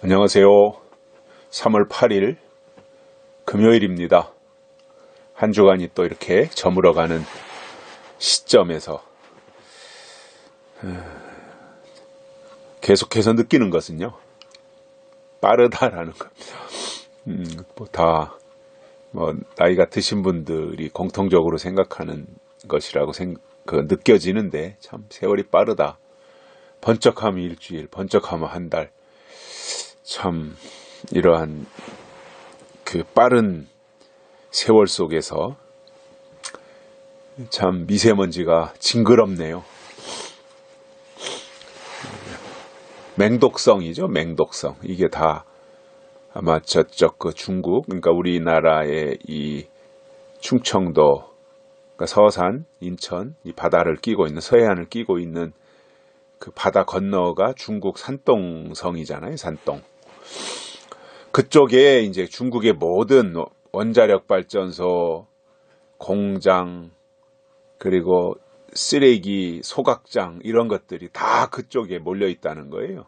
안녕하세요. 3월 8일 금요일입니다. 한 주간이 또 이렇게 저물어가는 시점에서 계속해서 느끼는 것은요, 빠르다라는 겁니다. 나이가 드신 분들이 공통적으로 생각하는 것이라고 느껴지는데, 참 세월이 빠르다. 번쩍하면 일주일, 번쩍하면 한 달. 참 이러한 그 빠른 세월 속에서 참 미세먼지가 징그럽네요. 맹독성이죠, 맹독성. 이게 다 아마 저쪽 중국, 그러니까 우리나라의 이 충청도, 그러니까 서산, 인천, 이 바다를 끼고 있는, 서해안을 끼고 있는 그 바다 건너가 중국 산동성이잖아요, 산동. 그쪽에 이제 중국의 모든 원자력 발전소, 공장, 그리고 쓰레기, 소각장 이런 것들이 다 그쪽에 몰려 있다는 거예요.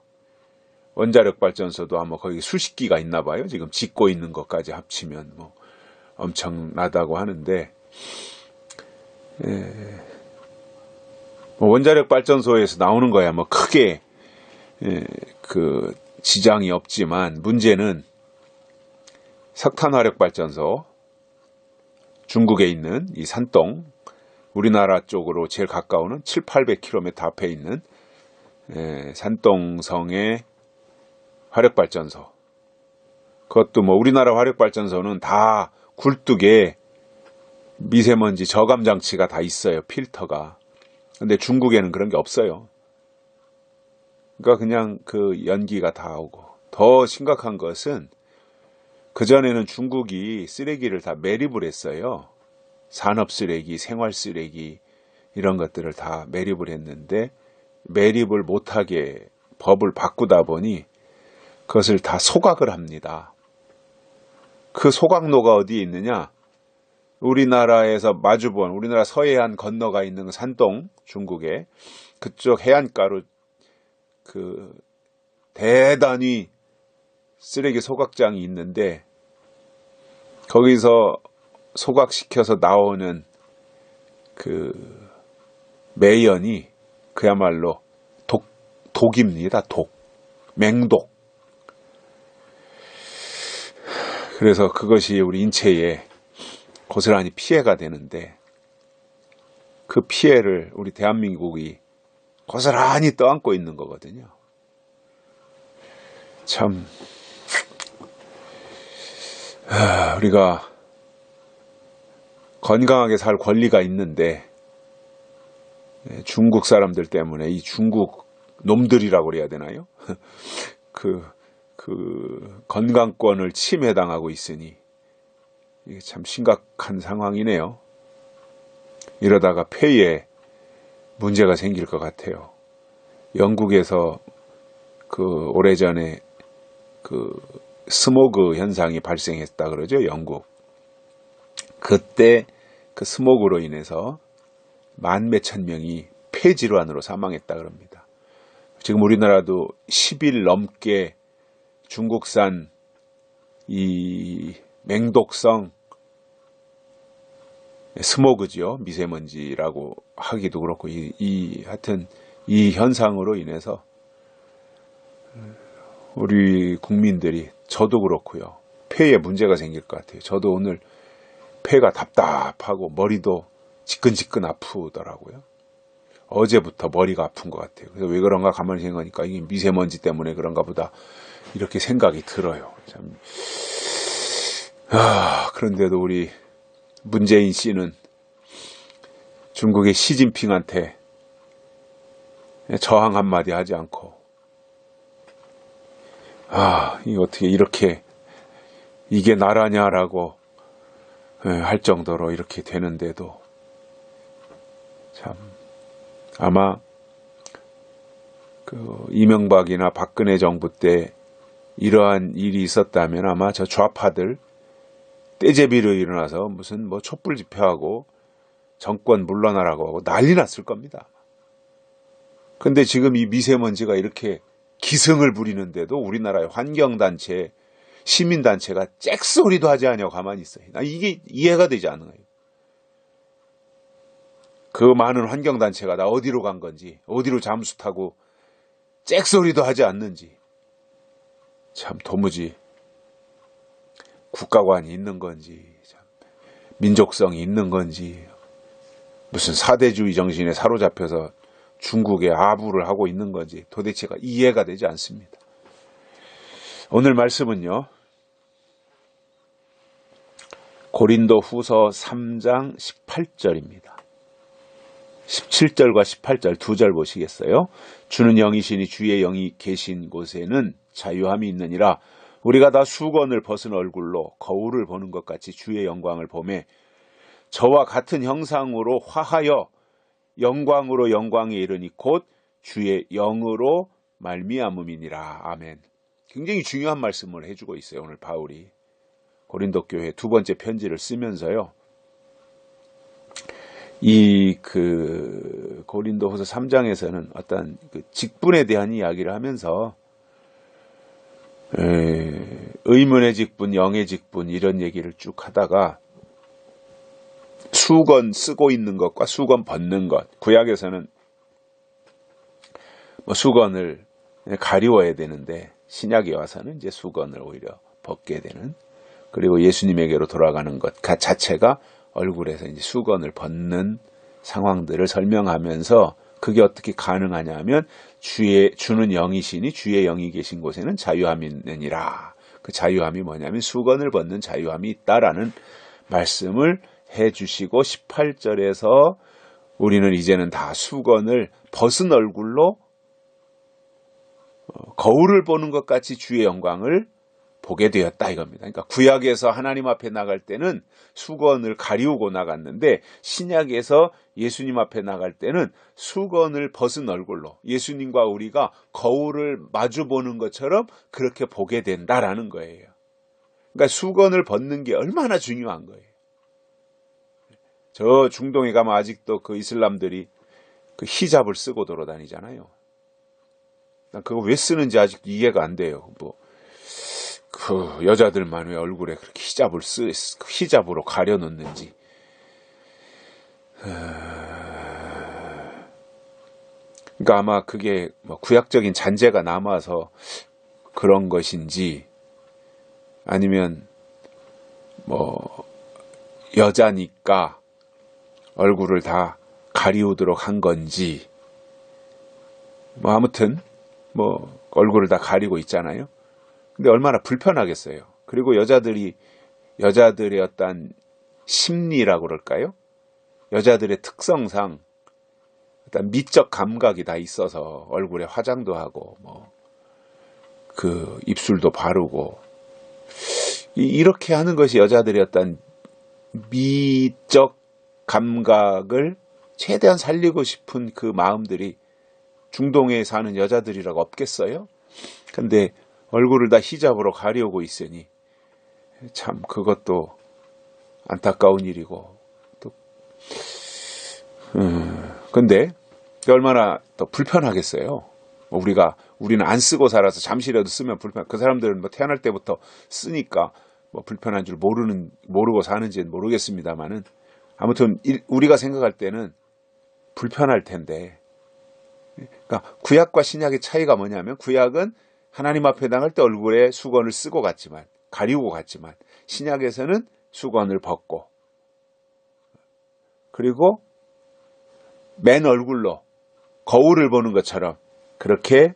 원자력 발전소도 아마 거기 수십 기가 있나 봐요. 지금 짓고 있는 것까지 합치면 엄청나다고 하는데, 원자력 발전소에서 나오는 거야 크게 그 지장이 없지만, 문제는 석탄화력 발전소, 중국에 있는 이 산동, 우리나라 쪽으로 제일 가까우는 700-800km 앞에 있는 산동성의 화력발전소. 그것도 우리나라 화력발전소는 다 굴뚝에 미세먼지 저감 장치가 다 있어요, 필터가. 근데 중국에는 그런 게 없어요. 그러니까 그냥 그 연기가 다 오고. 더 심각한 것은, 그전에는 중국이 쓰레기를 다 매립을 했어요. 산업 쓰레기, 생활 쓰레기 이런 것들을 다 매립을 했는데, 매립을 못하게 법을 바꾸다 보니 그것을 다 소각을 합니다. 그 소각로가 어디에 있느냐? 우리나라에서 마주본, 우리나라 서해안 건너가 있는 산동, 중국에 그쪽 해안가로 대단히 쓰레기 소각장이 있는데, 거기서 소각시켜서 나오는 그 매연이 그야말로 독입니다. 맹독. 그래서 그것이 우리 인체에 고스란히 피해가 되는데, 그 피해를 우리 대한민국이 고스란히 떠안고 있는 거거든요. 참 우리가 건강하게 살 권리가 있는데, 중국 사람들 때문에, 이 중국 놈들이라고 그래야 되나요? 그 건강권을 침해당하고 있으니 이게 참 심각한 상황이네요. 이러다가 폐에 문제가 생길 것 같아요. 영국에서 오래전에 스모그 현상이 발생했다 그러죠, 영국. 그때 그 스모그로 인해서 만 몇천 명이 폐질환으로 사망했다 그럽니다. 지금 우리나라도 10일 넘게 중국산 이 맹독성 스모그죠, 미세먼지라고 하기도 그렇고, 하여튼 이 현상으로 인해서 우리 국민들이, 저도 그렇고요, 폐에 문제가 생길 것 같아요. 저도 오늘 폐가 답답하고 머리도 지끈지끈 아프더라고요. 어제부터 머리가 아픈 것 같아요. 그래서 왜 그런가 가만히 생각하니까 이게 미세먼지 때문에 그런가 보다, 이렇게 생각이 들어요. 참. 그런데도 우리 문재인 씨는 중국의 시진핑한테 저항 한마디 하지 않고, 이게 어떻게 이렇게 이게 나라냐라고 할 정도로 이렇게 되는데도, 참 아마 이명박이나 박근혜 정부 때 이러한 일이 있었다면 아마 저 좌파들 떼제비로 일어나서 무슨 촛불 집회하고 정권 물러나라고 하고 난리 났을 겁니다. 근데 지금 이 미세먼지가 이렇게 기승을 부리는데도 우리나라의 환경단체, 시민단체가 잭소리도 하지 않냐고 가만히 있어요. 나 이게 이해가 되지 않아요. 그 많은 환경단체가 나 어디로 간 건지, 어디로 잠수 타고 잭소리도 하지 않는지, 참 도무지 국가관이 있는 건지, 참 민족성이 있는 건지, 무슨 사대주의 정신에 사로잡혀서 중국에 아부를 하고 있는 건지 도대체가 이해가 되지 않습니다. 오늘 말씀은요, 고린도 후서 3장 18절입니다. 17절과 18절 두 절 보시겠어요? 주는 영이시니 주의 영이 계신 곳에는 자유함이 있느니라. 우리가 다 수건을 벗은 얼굴로 거울을 보는 것 같이 주의 영광을 보매 저와 같은 형상으로 화하여 영광으로 영광에 이르니 곧 주의 영으로 말미암음이니라. 아멘. 굉장히 중요한 말씀을 해주고 있어요. 오늘 바울이 고린도 교회 두 번째 편지를 쓰면서요. 고린도후서 3장에서는 어떤 직분에 대한 이야기를 하면서 의문의 직분, 영의 직분 이런 얘기를 쭉 하다가 수건 쓰고 있는 것과 수건 벗는 것, 구약에서는 수건을 가리워야 되는데 신약에 와서는 이제 수건을 오히려 벗게 되는, 그리고 예수님에게로 돌아가는 것 자체가 얼굴에서 이제 수건을 벗는 상황들을 설명하면서 그게 어떻게 가능하냐 하면 주는 영이시니 주의 영이 계신 곳에는 자유함이 있느니라. 그 자유함이 뭐냐면 수건을 벗는 자유함이 있다라는 말씀을 해주시고 18절에서 우리는 이제는 다 수건을 벗은 얼굴로 거울을 보는 것 같이 주의 영광을 보게 되었다 이겁니다. 그러니까 구약에서 하나님 앞에 나갈 때는 수건을 가리우고 나갔는데 신약에서 예수님 앞에 나갈 때는 수건을 벗은 얼굴로 예수님과 우리가 거울을 마주 보는 것처럼 그렇게 보게 된다라는 거예요. 그러니까 수건을 벗는 게 얼마나 중요한 거예요. 저 중동에 가면 아직도 그 이슬람들이 그 히잡을 쓰고 돌아다니잖아요. 난 그거 왜 쓰는지 아직 이해가 안 돼요. 그 여자들만 왜 얼굴에 그렇게 히잡으로 가려놓는지. 그러니까 아마 그게 구약적인 잔재가 남아서 그런 것인지, 아니면 여자니까 얼굴을 다 가리우도록 한 건지, 아무튼 얼굴을 다 가리고 있잖아요. 근데 얼마나 불편하겠어요. 그리고 여자들의 어떤 심리라고 그럴까요? 여자들의 특성상 어떤 미적 감각이 다 있어서 얼굴에 화장도 하고 그 입술도 바르고 이렇게 하는 것이 여자들의 어떤 미적 감각을 최대한 살리고 싶은 그 마음들이 중동에 사는 여자들이라고 없겠어요? 근데 얼굴을 다 히잡으로 가려오고 있으니 참 그것도 안타까운 일이고, 또 근데 얼마나 더 불편하겠어요. 우리는 안 쓰고 살아서 잠시라도 쓰면 그 사람들은 태어날 때부터 쓰니까 불편한 줄 모르고 사는지는 모르겠습니다만은, 아무튼 우리가 생각할 때는 불편할 텐데, 그러니까 구약과 신약의 차이가 뭐냐면, 구약은 하나님 앞에 나갈 때 얼굴에 수건을 쓰고 갔지만, 가리우고 갔지만, 신약에서는 수건을 벗고, 그리고 맨 얼굴로 거울을 보는 것처럼 그렇게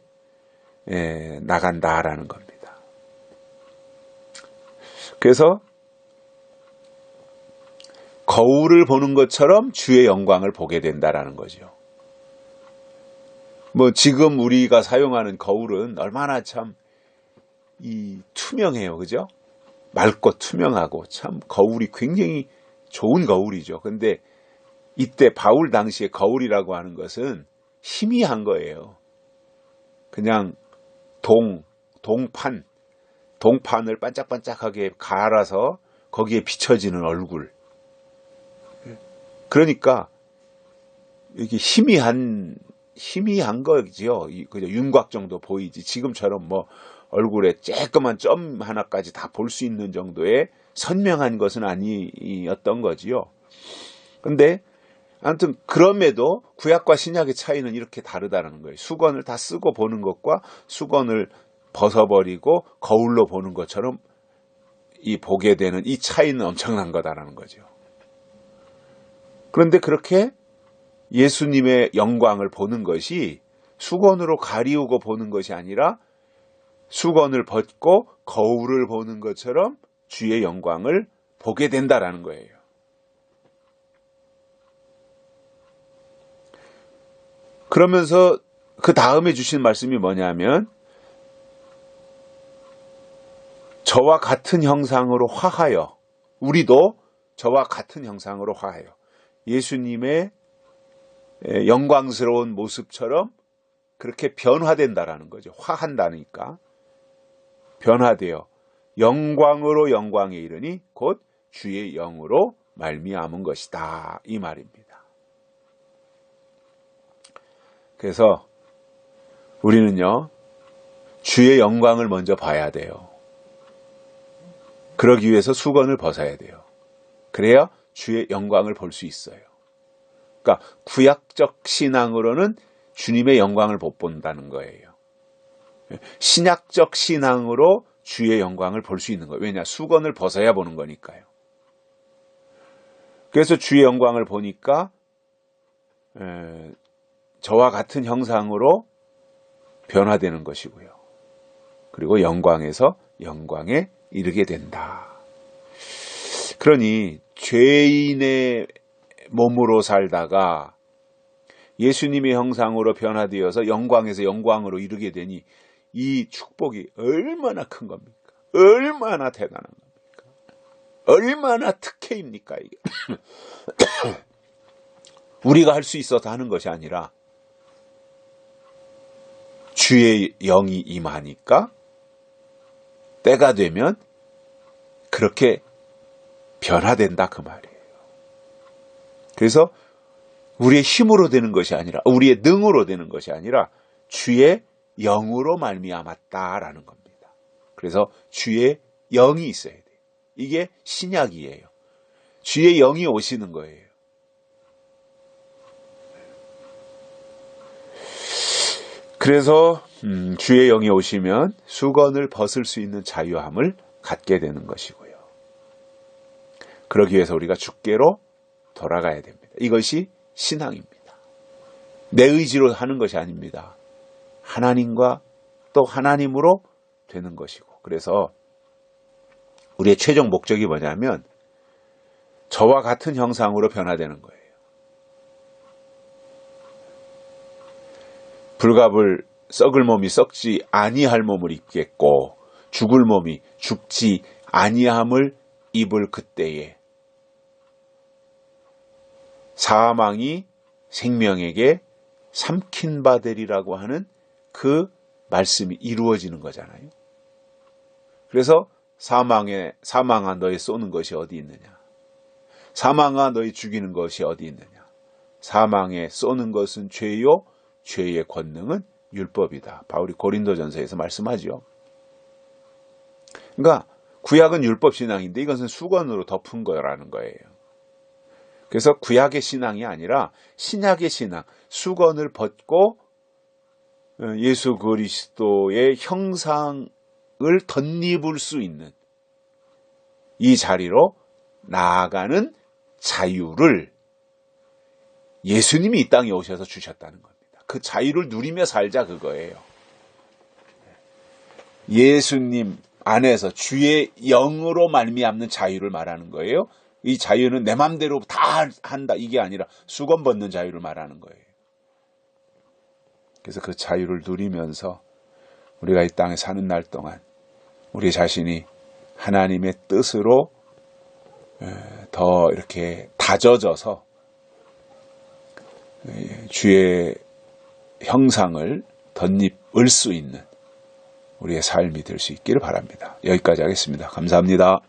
나간다라는 겁니다. 그래서 거울을 보는 것처럼 주의 영광을 보게 된다라는 거죠. 지금 우리가 사용하는 거울은 얼마나 참 투명해요. 그죠? 맑고 투명하고 참 거울이 굉장히 좋은 거울이죠. 근데 이때 바울 당시에 거울이라고 하는 것은 희미한 거예요. 그냥 동판을 반짝반짝하게 갈아서 거기에 비춰지는 얼굴. 그러니까 이게 희미한 희미한 거지요. 그저 윤곽 정도 보이지. 지금처럼 뭐 얼굴에 쬐끄만 점 하나까지 다 볼 수 있는 정도의 선명한 것은 아니었던 거지요. 근데 아무튼 그럼에도 구약과 신약의 차이는 이렇게 다르다는 거예요. 수건을 다 쓰고 보는 것과 수건을 벗어버리고 거울로 보는 것처럼 이 보게 되는 이 차이는 엄청난 거다라는 거죠. 그런데 그렇게 예수님의 영광을 보는 것이 수건으로 가리우고 보는 것이 아니라 수건을 벗고 거울을 보는 것처럼 주의 영광을 보게 된다라는 거예요. 그러면서 그 다음에 주신 말씀이 뭐냐면 저와 같은 형상으로 화하여, 우리도 저와 같은 형상으로 화하여 예수님의 영광스러운 모습처럼 그렇게 변화된다라는 거죠. 화한다니까 변화되어 영광으로 영광에 이르니 곧 주의 영으로 말미암은 것이다, 이 말입니다. 그래서 우리는요, 주의 영광을 먼저 봐야 돼요. 그러기 위해서 수건을 벗어야 돼요. 그래야 주의 영광을 볼 수 있어요. 그러니까 구약적 신앙으로는 주님의 영광을 못 본다는 거예요. 신약적 신앙으로 주의 영광을 볼 수 있는 거예요. 왜냐? 수건을 벗어야 보는 거니까요. 그래서 주의 영광을 보니까 저와 같은 형상으로 변화되는 것이고요. 그리고 영광에서 영광에 이르게 된다. 그러니 죄인의 몸으로 살다가 예수님의 형상으로 변화되어서 영광에서 영광으로 이르게 되니 이 축복이 얼마나 큰 겁니까? 얼마나 대단한 겁니까? 얼마나 특혜입니까, 이게? 우리가 할 수 있어서 하는 것이 아니라 주의 영이 임하니까 때가 되면 그렇게 변화된다, 그 말이에요. 그래서 우리의 힘으로 되는 것이 아니라, 우리의 능으로 되는 것이 아니라 주의 영으로 말미암았다라는 겁니다. 그래서 주의 영이 있어야 돼요. 이게 신약이에요. 주의 영이 오시는 거예요. 그래서 주의 영이 오시면 수건을 벗을 수 있는 자유함을 갖게 되는 것이고요. 그러기 위해서 우리가 주께로 돌아가야 됩니다. 이것이 신앙입니다. 내 의지로 하는 것이 아닙니다. 하나님과 또 하나님으로 되는 것이고, 그래서 우리의 최종 목적이 뭐냐면 저와 같은 형상으로 변화되는 거예요. 불갑을 썩을 몸이 썩지 아니할 몸을 입겠고 죽을 몸이 죽지 아니함을 입을 그때에 사망이 생명에게 삼킨 바 되리라고 하는 그 말씀이 이루어지는 거잖아요. 그래서 사망아 너희 쏘는 것이 어디 있느냐? 사망아 너희 죽이는 것이 어디 있느냐? 사망에 쏘는 것은 죄요, 죄의 권능은 율법이다. 바울이 고린도전서에서 말씀하죠. 그러니까 구약은 율법 신앙인데 이것은 수건으로 덮은 거라는 거예요. 그래서 구약의 신앙이 아니라 신약의 신앙, 수건을 벗고 예수 그리스도의 형상을 덧입을 수 있는 이 자리로 나아가는 자유를 예수님이 이 땅에 오셔서 주셨다는 겁니다. 그 자유를 누리며 살자, 그거예요. 예수님 안에서 주의 영으로 말미암는 자유를 말하는 거예요. 이 자유는 내 맘대로 다 한다, 이게 아니라 수건 벗는 자유를 말하는 거예요. 그래서 그 자유를 누리면서 우리가 이 땅에 사는 날 동안 우리 자신이 하나님의 뜻으로 더 이렇게 다져져서 주의 형상을 덧입을 수 있는 우리의 삶이 될 수 있기를 바랍니다. 여기까지 하겠습니다. 감사합니다.